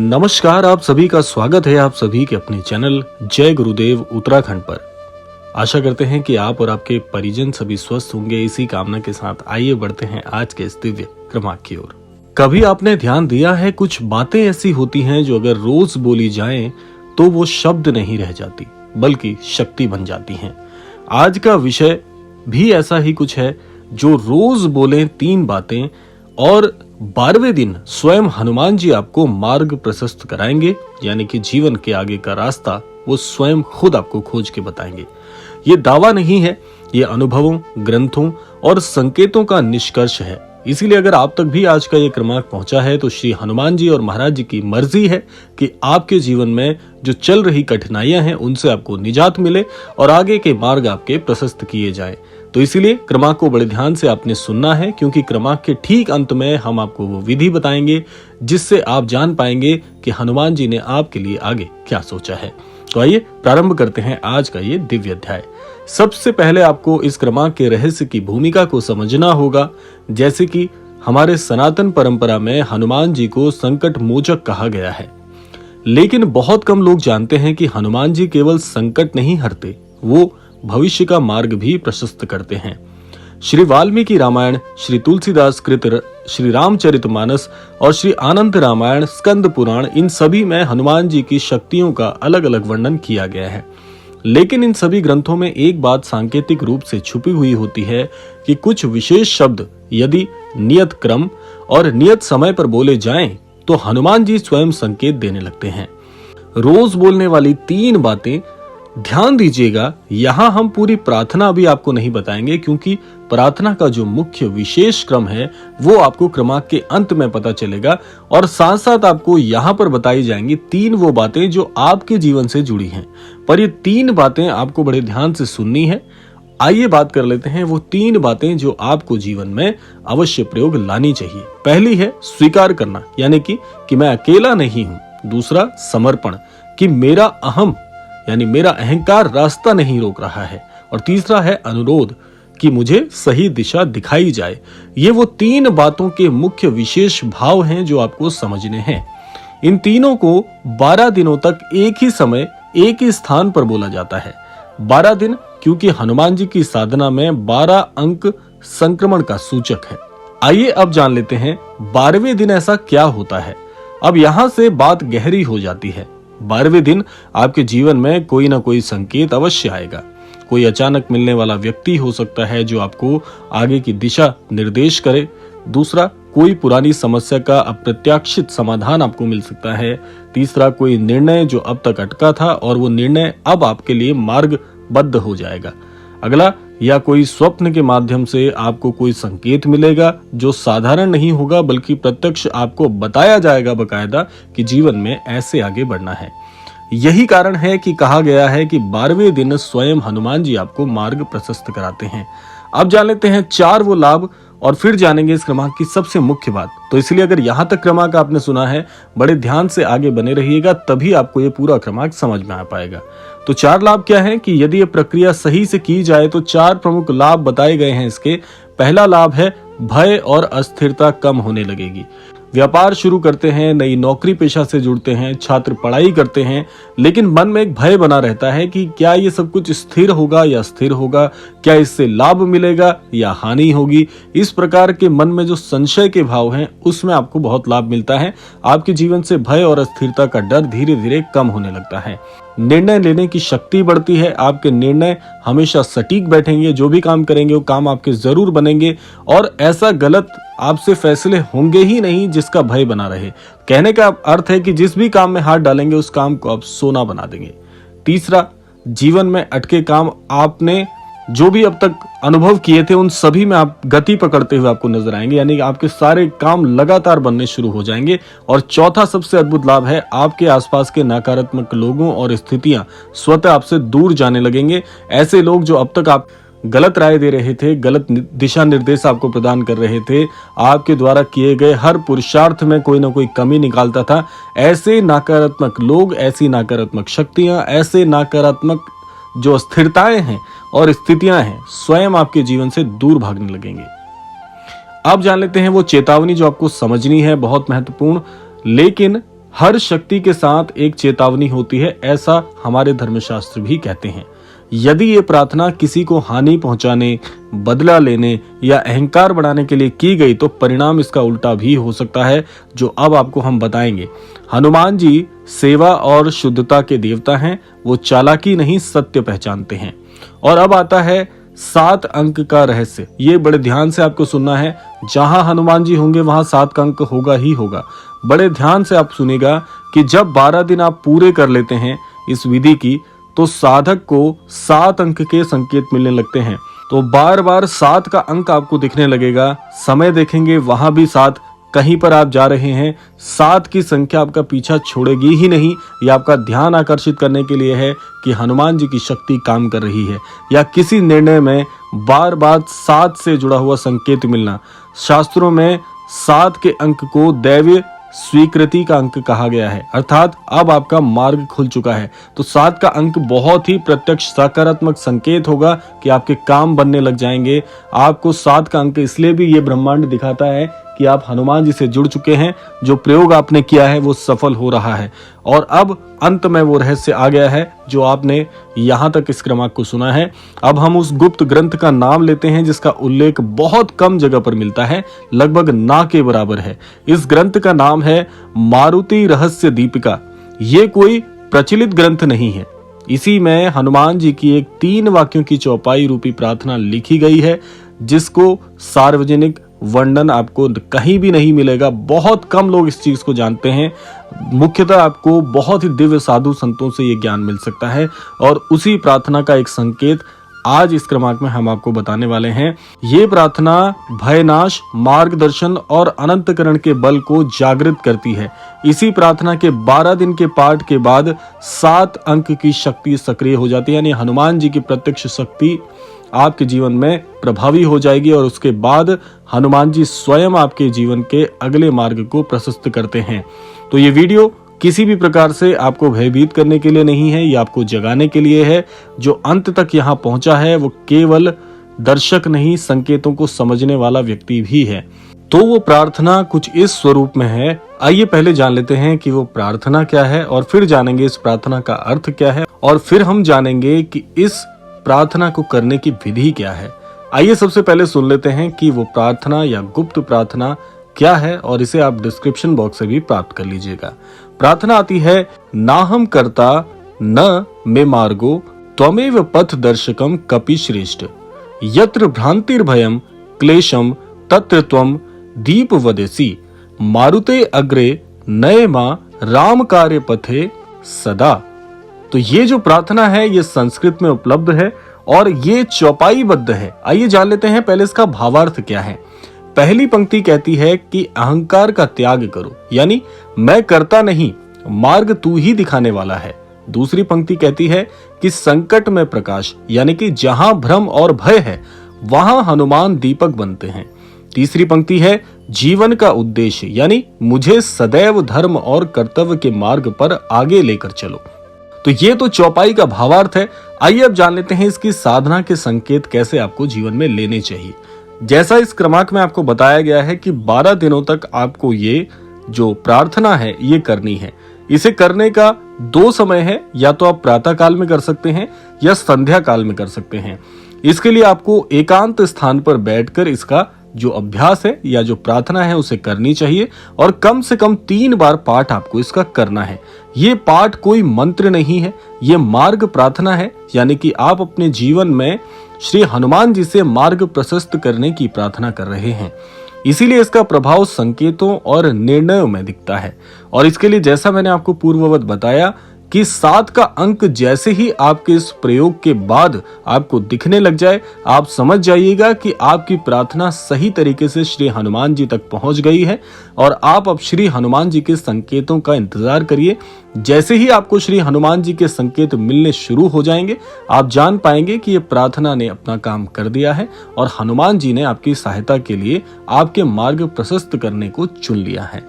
नमस्कार, आप सभी का स्वागत है आप सभी के अपने चैनल जय गुरुदेव उत्तराखंड पर। आशा करते हैं कि आप और आपके परिजन सभी स्वस्थ होंगे। इसी कामना के साथ आइए बढ़ते हैं आज के इस दिव्य क्रमांक की ओर। कभी आपने ध्यान दिया है, कुछ बातें ऐसी होती हैं जो अगर रोज बोली जाएं तो वो शब्द नहीं रह जाती बल्कि शक्ति बन जाती हैं। आज का विषय भी ऐसा ही कुछ है, जो रोज बोलें 3 बातें और 12वें दिन स्वयं हनुमान जी आपको मार्ग प्रशस्त कराएंगे, यानी कि जीवन के आगे का रास्ता वो स्वयं खुद आपको खोज के बताएंगे। ये दावा नहीं है, ये अनुभवों, ग्रंथों और संकेतों का निष्कर्ष है। इसीलिए अगर आप तक भी आज का ये क्रमांक पहुंचा है तो श्री हनुमान जी और महाराज जी की मर्जी है कि आपके जीवन में जो चल रही कठिनाइयां हैं उनसे आपको निजात मिले और आगे के मार्ग आपके प्रशस्त किए जाएं। तो इसीलिए क्रमांक को बड़े ध्यान से आपने सुनना है, क्योंकि क्रमांक के ठीक अंत में हम आपको वो विधि बताएंगे जिससे आप जान पाएंगे कि हनुमान जी ने आपके लिए आगे क्या सोचा है। तो आइए प्रारंभ करते हैं आज का ये दिव्य अध्याय। सबसे पहले आपको इस क्रमांक के रहस्य की भूमिका को समझना होगा। जैसे कि हमारे सनातन परंपरा में हनुमान जी को संकट मोचक कहा गया है, लेकिन बहुत कम लोग जानते हैं कि हनुमान जी केवल संकट नहीं हरते, वो भविष्य का मार्ग भी प्रशस्त करते हैं। श्री वाल्मीकि रामायण, श्री तुलसीदास कृत श्री रामचरितमानस और श्री आनंद रामायण, स्कंद पुराण, इन सभी में हनुमान जी की शक्तियों का अलग अलग वर्णन किया गया है। लेकिन इन सभी ग्रंथों में एक बात सांकेतिक रूप से छुपी हुई होती है कि कुछ विशेष शब्द यदि नियत क्रम और नियत समय पर बोले जाएं तो हनुमान जी स्वयं संकेत देने लगते हैं। रोज बोलने वाली 3 बातें ध्यान दीजिएगा। यहाँ हम पूरी प्रार्थना भी आपको नहीं बताएंगे, क्योंकि प्रार्थना का जो मुख्य विशेष क्रम है वो आपको क्रमांक के अंत में पता चलेगा, और साथ साथ आपको यहाँ पर बताई जाएंगी 3 वो बातें जो आपके जीवन से जुड़ी हैं। पर ये 3 बातें आपको बड़े ध्यान से सुननी है। आइए बात कर लेते हैं वो 3 बातें जो आपको जीवन में अवश्य प्रयोग लानी चाहिए। पहली है स्वीकार करना, यानी कि मैं अकेला नहीं हूँ। दूसरा समर्पण, कि मेरा अहम यानी मेरा अहंकार रास्ता नहीं रोक रहा है। और तीसरा है अनुरोध, कि मुझे सही दिशा दिखाई जाए। ये वो 3 बातों के मुख्य विशेष भाव हैं जो आपको समझने हैं। इन तीनों को 12 दिनों तक एक ही समय एक ही स्थान पर बोला जाता है। 12 दिन क्योंकि हनुमान जी की साधना में 12 अंक संक्रमण का सूचक है। आइए अब जान लेते हैं 12वें दिन ऐसा क्या होता है। अब यहाँ से बात गहरी हो जाती है। 12वें दिन आपके जीवन में कोई ना कोई संकेत अवश्य आएगा। कोई अचानक मिलने वाला व्यक्ति हो सकता है जो आपको आगे की दिशा निर्देश करे। दूसरा, कोई पुरानी समस्या का अप्रत्याशित समाधान आपको मिल सकता है। तीसरा, कोई निर्णय जो अब तक अटका था और वो निर्णय अब आपके लिए मार्गबद्ध हो जाएगा। अगला, या कोई स्वप्न के माध्यम से आपको कोई संकेत मिलेगा जो साधारण नहीं होगा, बल्कि प्रत्यक्ष आपको बताया जाएगा बकायदा कि जीवन में ऐसे आगे बढ़ना है। यही कारण है कि कहा गया है कि 12वें दिन स्वयं हनुमान जी आपको मार्ग प्रशस्त कराते हैं। अब जान लेते हैं 4 वो लाभ, और फिर जानेंगे इस क्रमांक की सबसे मुख्य बात। तो इसलिए अगर यहाँ तक क्रमांक आपने सुना है, बड़े ध्यान से आगे बने रहिएगा, तभी आपको ये पूरा क्रमांक समझ में आ पाएगा। तो 4 लाभ क्या है कि यदि ये प्रक्रिया सही से की जाए तो 4 प्रमुख लाभ बताए गए हैं इसके। पहला लाभ है भय और अस्थिरता कम होने लगेगी। व्यापार शुरू करते हैं, नई नौकरी पेशा से जुड़ते हैं, छात्र पढ़ाई करते हैं, लेकिन मन में एक भय बना रहता है कि क्या ये सब कुछ स्थिर होगा या स्थिर होगा, क्या इससे लाभ मिलेगा या हानि होगी। इस प्रकार के मन में जो संशय के भाव हैं उसमें आपको बहुत लाभ मिलता है। आपके जीवन से भय और अस्थिरता का डर धीरे धीरे कम होने लगता है। निर्णय लेने की शक्ति बढ़ती है। आपके निर्णय हमेशा सटीक बैठेंगे। जो भी काम करेंगे वो काम आपके जरूर बनेंगे, और ऐसा गलत आपसे फैसले होंगे ही नहीं जिसका भय बना रहे। कहने का अर्थ है कि जिस भी काम में हाथ डालेंगे उस काम को आप सोना बना देंगे। तीसरा, जीवन में अटके काम आपने जो भी अब तक अनुभव किए थे उन सभी में आप गति पकड़ते हुए आपको नजर आएंगे, यानी कि आपके सारे काम लगातार बनने शुरू हो जाएंगे। और चौथा सबसे अद्भुत लाभ है, आपके आसपास के नकारात्मक लोगों और स्थितियां स्वतः आपसे दूर जाने लगेंगे। ऐसे लोग जो अब तक आप गलत राय दे रहे थे, गलत दिशा निर्देश आपको प्रदान कर रहे थे, आपके द्वारा किए गए हर पुरुषार्थ में कोई ना कोई कमी निकालता था, ऐसे नकारात्मक लोग, ऐसी नकारात्मक शक्तियां, ऐसे नकारात्मक जो स्थिरताएं हैं और स्थितियां हैं, स्वयं आपके जीवन से दूर भागने लगेंगे। अब जान लेते हैं वो चेतावनी जो आपको समझनी है, बहुत महत्वपूर्ण। लेकिन हर शक्ति के साथ एक चेतावनी होती है, ऐसा हमारे धर्मशास्त्र भी कहते हैं। यदि ये प्रार्थना किसी को हानि पहुंचाने, बदला लेने या अहंकार बढ़ाने के लिए की गई तो परिणाम इसका उल्टा भी हो सकता है, जो अब आपको हम बताएंगे। हनुमान जी सेवा और शुद्धता के देवता हैं। वो चालाकी नहीं, सत्य पहचानते हैं। और अब आता है 7 अंक का रहस्य। ये बड़े ध्यान से आपको सुनना है। जहां हनुमान जी होंगे वहां 7 का अंक होगा ही होगा। बड़े ध्यान से आप सुनेगा कि जब 12 दिन आप पूरे कर लेते हैं इस विधि की, तो साधक को 7 अंक के संकेत मिलने लगते हैं। तो बार बार 7 का अंक आपको दिखने लगेगा। समय देखेंगे वहां भी 7, कहीं पर आप जा रहे हैं 7 की संख्या आपका पीछा छोड़ेगी ही नहीं। यह आपका ध्यान आकर्षित करने के लिए है कि हनुमान जी की शक्ति काम कर रही है, या किसी निर्णय में बार बार 7 से जुड़ा हुआ संकेत मिलना। शास्त्रों में 7 के अंक को दैवीय स्वीकृति का अंक कहा गया है, अर्थात अब आपका मार्ग खुल चुका है। तो 7 का अंक बहुत ही प्रत्यक्ष सकारात्मक संकेत होगा कि आपके काम बनने लग जाएंगे। आपको 7 का अंक इसलिए भी ये ब्रह्मांड दिखाता है कि आप हनुमान जी से जुड़ चुके हैं। जो प्रयोग आपने किया है वो सफल हो रहा है। और अब अंत में वो रहस्य आ गया है जो आपने यहाँ तक इस क्रमांक को सुना है। अब हम उस गुप्त ग्रंथ का नाम लेते हैं जिसका उल्लेख बहुत कम जगह पर मिलता है, लगभग ना के बराबर है। इस ग्रंथ का नाम है मारुति रहस्य दीपिका। ये कोई प्रचलित ग्रंथ नहीं है। इसी में हनुमान जी की एक 3 वाक्यों की चौपाई रूपी प्रार्थना लिखी गई है, जिसको सार्वजनिक वर्णन आपको कहीं भी नहीं मिलेगा। बहुत कम लोग इस चीज को जानते हैं। मुख्यतः आपको बहुत ही दिव्य साधु संतों से ये ज्ञान मिल सकता है। और उसी प्रार्थना का एक संकेत आज इस क्रमांक में हम आपको बताने वाले हैं। ये प्रार्थना भयनाश, मार्गदर्शन और अनंतकरण के बल को जागृत करती है। इसी प्रार्थना के 12 दिन के पाठ के बाद 7 अंक की शक्ति सक्रिय हो जाती है, यानी हनुमान जी की प्रत्यक्ष शक्ति आपके जीवन में प्रभावी हो जाएगी। और उसके बाद हनुमान जी स्वयं आपके जीवन के अगले मार्ग को प्रशस्त करते हैं। तो ये वीडियो किसी भी प्रकार से आपको भयभीत करने के लिए नहीं है, ये आपको जगाने के लिए है। जो अंत तक यहाँ पहुंचा है वो केवल दर्शक नहीं, संकेतों को समझने वाला व्यक्ति भी है। तो वो प्रार्थना कुछ इस स्वरूप में है। आइए पहले जान लेते हैं कि वो प्रार्थना क्या है, और फिर जानेंगे इस प्रार्थना का अर्थ क्या है, और फिर हम जानेंगे कि इस प्रार्थना को करने की विधि क्या है। आइए सबसे पहले सुन लेते हैं कि वो प्रार्थना या गुप्त प्रार्थना क्या है, और इसे आप डिस्क्रिप्शन बॉक्स से भी प्राप्त कर लीजिएगा। प्रार्थना आती है, नाहम कर्ता न मे मार्गो त्वमेव पथ दर्शकम कपि श्रेष्ठ, यत्र भ्रांतिर्भयम क्लेशम तत्र त्वम दीप वदेसी, मारुते अग्रे नये मां राम कार्य पथे सदा। तो ये जो प्रार्थना है ये संस्कृत में उपलब्ध है और ये चौपाईबद्ध है। आइए जान लेते हैं पहले इसका भावार्थ क्या है। पहली पंक्ति कहती है कि अहंकार का त्याग करो, यानी मैं करता नहीं, मार्ग तू ही दिखाने वाला है। दूसरी पंक्ति कहती है कि संकट में प्रकाश, यानी कि जहां भ्रम और भय है वहां हनुमान दीपक बनते हैं। तीसरी पंक्ति है जीवन का उद्देश्य, यानी मुझे सदैव धर्म और कर्तव्य के मार्ग पर आगे लेकर चलो। तो ये तो चौपाई का भावार्थ है। आइए अब जान लेते हैं इसकी साधना के संकेत कैसे आपको जीवन में लेने चाहिए। जैसा इस क्रमांक में आपको बताया गया है कि 12 दिनों तक आपको ये जो प्रार्थना है ये करनी है। इसे करने का 2 समय है, या तो आप प्रातः काल में कर सकते हैं या संध्या काल में कर सकते हैं। इसके लिए आपको एकांत स्थान पर बैठकर इसका जो अभ्यास है या जो प्रार्थना है उसे करनी चाहिए, और कम से कम 3 बार पाठ आपको इसका करना है। ये पाठ कोई मंत्र नहीं है, ये मार्ग प्रार्थना है, यानी कि आप अपने जीवन में श्री हनुमान जी से मार्ग प्रशस्त करने की प्रार्थना कर रहे हैं। इसीलिए इसका प्रभाव संकेतों और निर्णयों में दिखता है। और इसके लिए जैसा मैंने आपको पूर्ववत बताया कि 7 का अंक जैसे ही आपके इस प्रयोग के बाद आपको दिखने लग जाए, आप समझ जाइएगा कि आपकी प्रार्थना सही तरीके से श्री हनुमान जी तक पहुंच गई है। और आप अब श्री हनुमान जी के संकेतों का इंतजार करिए। जैसे ही आपको श्री हनुमान जी के संकेत मिलने शुरू हो जाएंगे, आप जान पाएंगे कि ये प्रार्थना ने अपना काम कर दिया है और हनुमान जी ने आपकी सहायता के लिए आपके मार्ग प्रशस्त करने को चुन लिया है।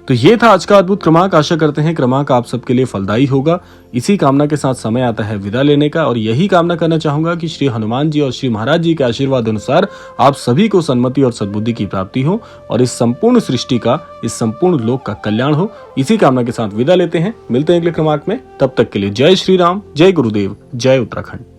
तो ये था आज का अद्भुत क्रमांक। आशा करते हैं क्रमांक आप सबके लिए फलदायी होगा। इसी कामना के साथ समय आता है विदा लेने का, और यही कामना करना चाहूंगा कि श्री हनुमान जी और श्री महाराज जी के आशीर्वाद अनुसार आप सभी को सन्मति और सद्बुद्धि की प्राप्ति हो और इस संपूर्ण सृष्टि का, इस संपूर्ण लोक का कल्याण हो। इसी कामना के साथ विदा लेते हैं। मिलते हैं अगले क्रमांक में। तब तक के लिए जय श्री राम, जय गुरुदेव, जय उत्तराखंड।